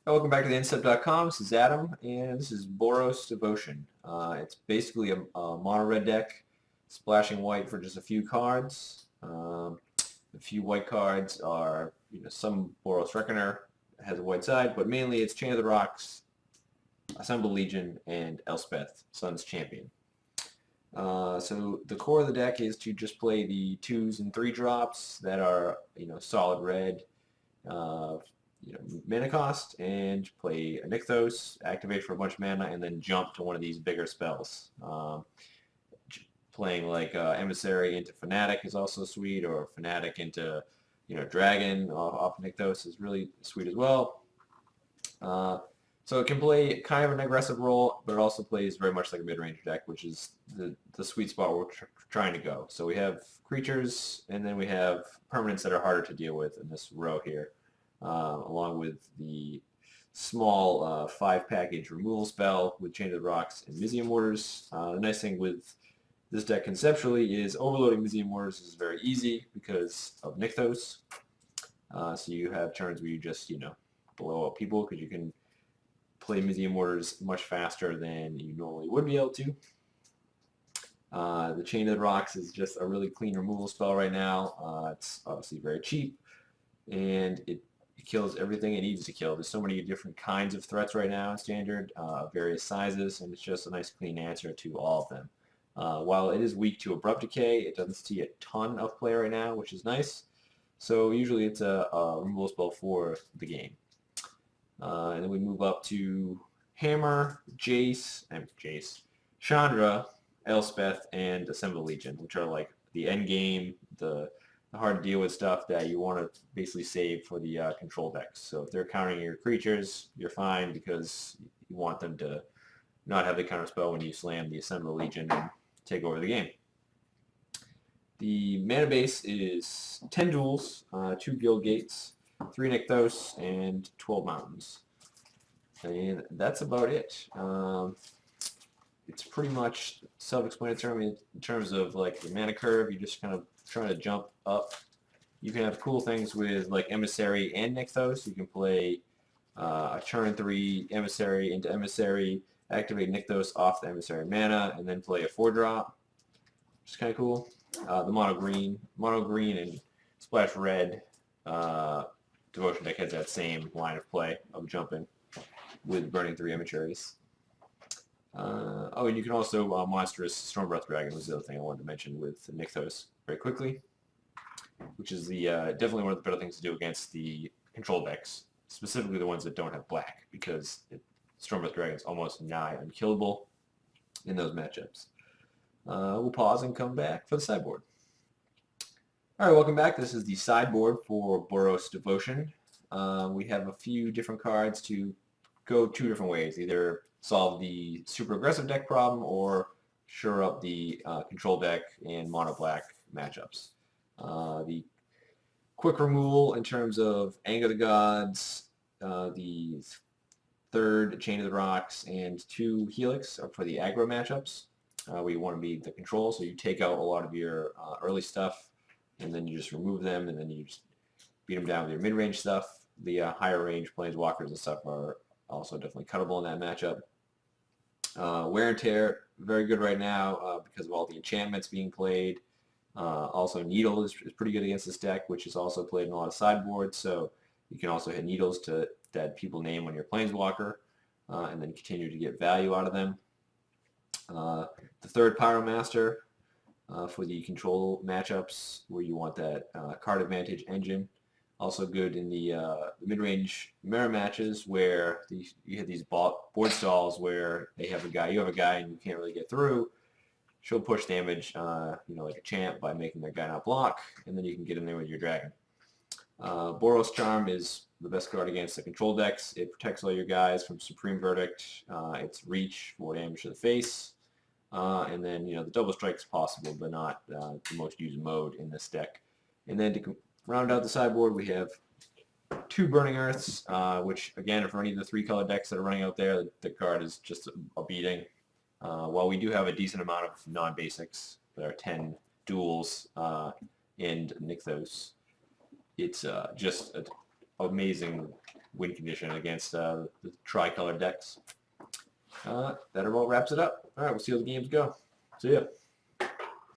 Welcome back to TheEndStep.com. This is Adam, and this is Boros Devotion. It's basically a mono red deck, splashing white for just a few cards. The few white cards are, some Boros Reckoner has a white side, but mainly it's Chain of the Rocks, Assemble Legion, and Elspeth, Sun's Champion. So the core of the deck is to just play the 2s and 3 drops that are, solid red. Uh, Mana cost, and play a Nykthos, activate for a bunch of mana, and then jump to one of these bigger spells. Playing like Emissary into Fanatic is also sweet, or Fanatic into Dragon off Nykthos is really sweet as well. So it can play kind of an aggressive role, but it also plays very much like a mid-range deck, which is the sweet spot we're trying to go. So we have creatures, and then we have permanents that are harder to deal with in this row here. Along with the small 5-package removal spell with Chain of the Rocks and Mizzium Mortars. The nice thing with this deck conceptually is overloading Mizzium Mortars is very easy because of Nykthos. So you have turns where you just, blow up people because you can play Mizzium Mortars much faster than you normally would be able to. The Chain of the Rocks is just a really clean removal spell right now. It's obviously very cheap, and it kills everything it needs to kill. There's so many different kinds of threats right now in Standard, various sizes, and it's just a nice clean answer to all of them. While it is weak to Abrupt Decay, it doesn't see a ton of play right now, which is nice. So usually it's a removal spell for the game. And then we move up to Hammer, Jace, Chandra, Elspeth, and Assemble Legion, which are like the end game, the hard to deal with stuff that you want to basically save for the control decks. So if they're countering your creatures, you're fine because you want them to not have the counter spell when you slam the Assemble Legion and take over the game. The mana base is 10 duels, 2 guild gates, 3 Nykthos, and 12 mountains. And that's about it. It's pretty much self-explanatory in terms of like the mana curve. You just kind of trying to jump up. You can have cool things with like Emissary and Nykthos. You can play a turn 3 Emissary into Emissary, activate Nykthos off the Emissary mana, and then play a 4-drop, which is kind of cool. The mono green and splash red Devotion deck has that same line of play of jumping with burning 3 Emissaries. And you can also monstrous Stormbreath Dragon was the other thing I wanted to mention with Nykthos very quickly, which is the definitely one of the better things to do against the control decks, specifically the ones that don't have black, because Stormbreath Dragon is almost nigh unkillable in those matchups. We'll pause and come back for the sideboard. All right, welcome back. This is the sideboard for Boros Devotion. We have a few different cards to go 2 different ways, either solve the super aggressive deck problem or shore up the control deck and mono black matchups. The quick removal in terms of Anger the Gods, the 3rd Chain of the Rocks, and 2 Helix are for the aggro matchups. Where you want to be the control, so you take out a lot of your early stuff, and then you just remove them, and then you just beat them down with your mid-range stuff. The higher range planeswalkers and stuff are also definitely cuttable in that matchup. Wear and Tear, very good right now because of all the enchantments being played. Also, Needle is pretty good against this deck, which is also played in a lot of sideboards, so you can also hit Needles that people name on your Planeswalker, and then continue to get value out of them. The 3rd Pyromaster for the control matchups where you want that card advantage engine. Also good in the mid-range mirror matches where you have these board stalls where you have a guy and you can't really get through. She'll push damage, like a champ by making that guy not block, and then you can get in there with your dragon. Boros Charm is the best card against the control decks. It protects all your guys from Supreme Verdict. It's reach, 4 damage to the face. And then, the double strike is possible, but not the most used mode in this deck. And then to round out the sideboard, we have 2 Burning Earths, which, again, for any of the 3-color decks that are running out there, the card is just a beating. While we do have a decent amount of non-basics, there are 10 duels and Nykthos, it's just an amazing win condition against the tricolor decks. That about wraps it up. All right, we'll see how the games go. See ya.